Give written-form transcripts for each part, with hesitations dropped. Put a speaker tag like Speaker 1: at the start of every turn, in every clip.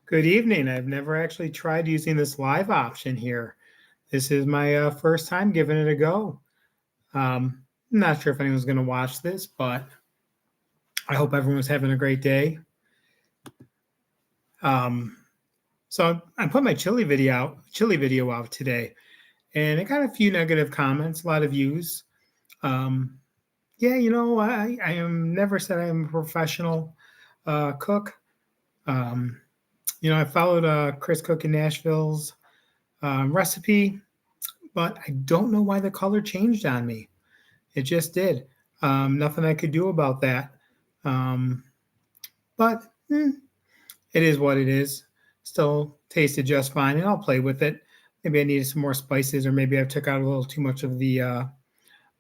Speaker 1: Good evening. I've never actually tried using this live option here. This is my first time giving it a go. I'm not sure if anyone's going to watch this, but I hope everyone's having a great day. Um, so I put my chili video out today, and it got a few negative comments, a lot of views. Um, yeah, I am never said I am a professional cook. Um, I followed Chris Cook in Nashville's recipe, but I don't know why the color changed on me. It just did. Nothing I could do about that. Um, but it is what it is. Still tasted just fine, and I'll play with it. Maybe I needed some more spices, or maybe I took out a little too much of the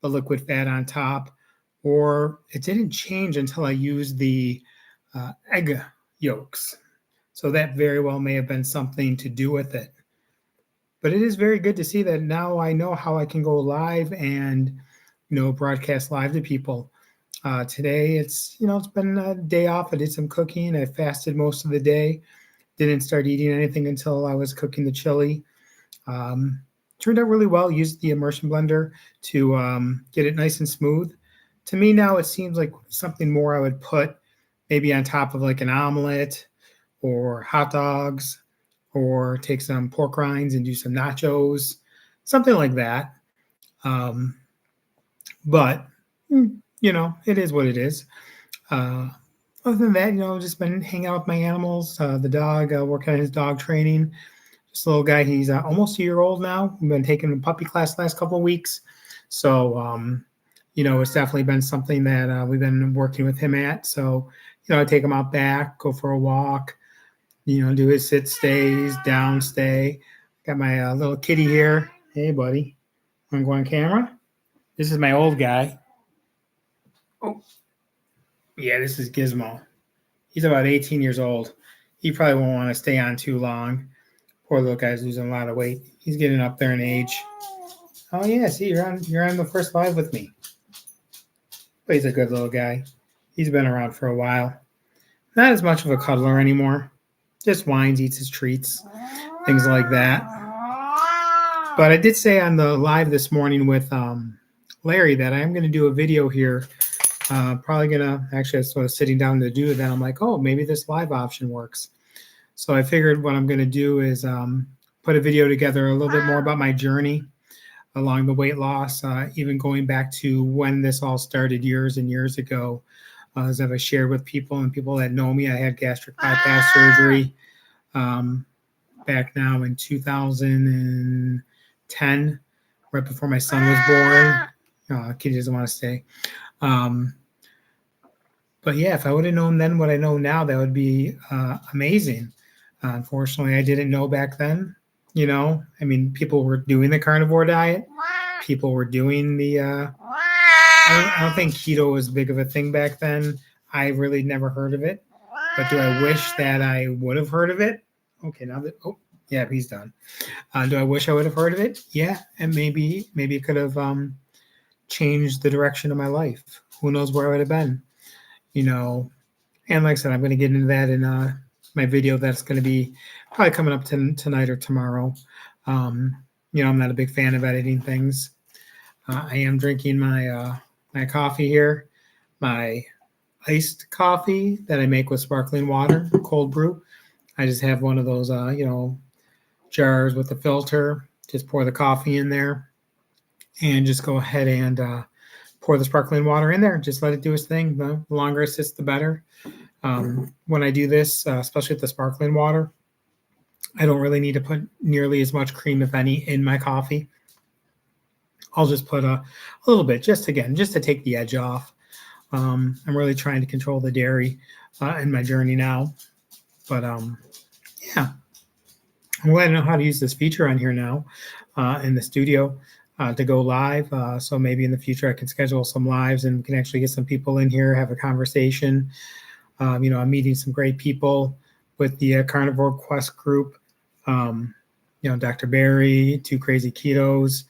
Speaker 1: liquid fat on top, or it didn't change until I used the egg yolks. So that very well may have been something to do with it. But it is very good to see that now I know how I can go live and broadcast live to people. Today it's been a day off. I did some cooking. I fasted most of the day. Didn't start eating anything until I was cooking the chili. Um, Turned out really well. Used the immersion blender to get it nice and smooth. To me now, it seems like something more I would put maybe on top of like an omelet or hot dogs, or take some pork rinds and do some nachos, something like that. Um, but it is what it is. Uh, Other than that, just been hanging out with my animals. The dog, working on his dog training. Just a little guy. He's almost a year old now. We've been taking a puppy class the last couple of weeks. So, it's definitely been something that we've been working with him at. So, I take him out back, go for a walk, do his sit stays, down stay. Got my little kitty here. Hey, buddy. Want to go on camera? This is my old guy. Oh, yeah, this is Gizmo. He's about 18 years old. He probably won't want to stay on too long. Poor little guy's losing a lot of weight. He's getting up there in age. Oh yeah, see, you're on the first live with me. But he's a good little guy. He's been around for a while. Not as much of a cuddler anymore. Just whines, eats his treats, things like that. But I did say on the live this morning with Larry that I am going to do a video here. Probably going to, actually, I was sort of sitting down to do that. I'm like, oh, maybe this live option works. So I figured what I'm going to do is put a video together a little bit more about my journey along the weight loss, even going back to when this all started years and years ago. As I've shared with people and people that know me, I had gastric bypass surgery back now in 2010, right before my son was born. Kitty doesn't want to stay. But yeah, if I would have known then what I know now, that would be amazing. Unfortunately, I didn't know back then. I mean, people were doing the carnivore diet. People were doing the. I don't think keto was big of a thing back then. I really never heard of it. But do I wish that I would have heard of it? Okay, now that yeah, he's done. Do I wish I would have heard of it? Yeah, and maybe it could have changed the direction of my life. Who knows where I would have been? And like I said, I'm going to get into that in my video that's going to be probably coming up tonight or tomorrow. I'm not a big fan of editing things. I am drinking my my coffee here, my iced coffee that I make with sparkling water, cold brew. I just have one of those, jars with the filter. Just pour the coffee in there and just go ahead and pour the sparkling water in there. Just let it do its thing. The longer it sits, the better. When I do this, especially with the sparkling water, I don't really need to put nearly as much cream, if any, in my coffee. I'll just put a little bit, just to take the edge off. I'm really trying to control the dairy in my journey now. But yeah, I'm glad I know how to use this feature on here now in the studio to go live. So maybe in the future I can schedule some lives and we can actually get some people in here, have a conversation. I'm meeting some great people with the Carnivore Quest group. Dr. Barry, Two Crazy Ketos,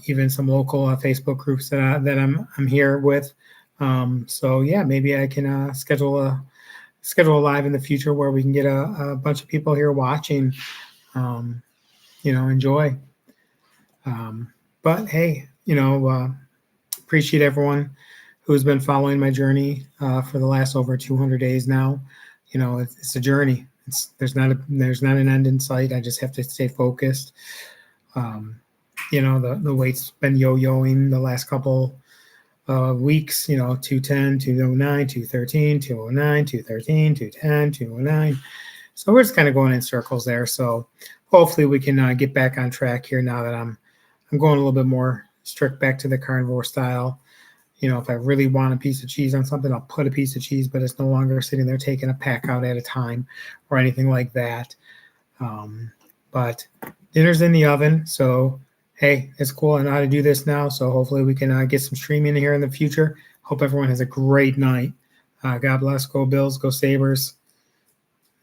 Speaker 1: even some local Facebook groups that I'm here with. So yeah, maybe I can schedule schedule a live in the future where we can get a bunch of people here watching, um, enjoy. But hey, appreciate everyone who's been following my journey for the last over 200 days now. It's a journey. There's not an end in sight. I just have to stay focused. The weight's been yo-yoing the last couple weeks, 210, 209, 213, 209, 213, 210, 209. So we're just kind of going in circles there. So hopefully we can get back on track here now that I'm going a little bit more strict back to the carnivore style. If I really want a piece of cheese on something, I'll put a piece of cheese, but it's no longer sitting there taking a pack out at a time or anything like that. But dinner's in the oven, so hey, it's cool. I know how to do this now, so hopefully we can get some streaming here in the future. Hope everyone has a great night. God bless. Go Bills. Go Sabres.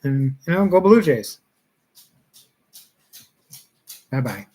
Speaker 1: And, go Blue Jays. Bye-bye.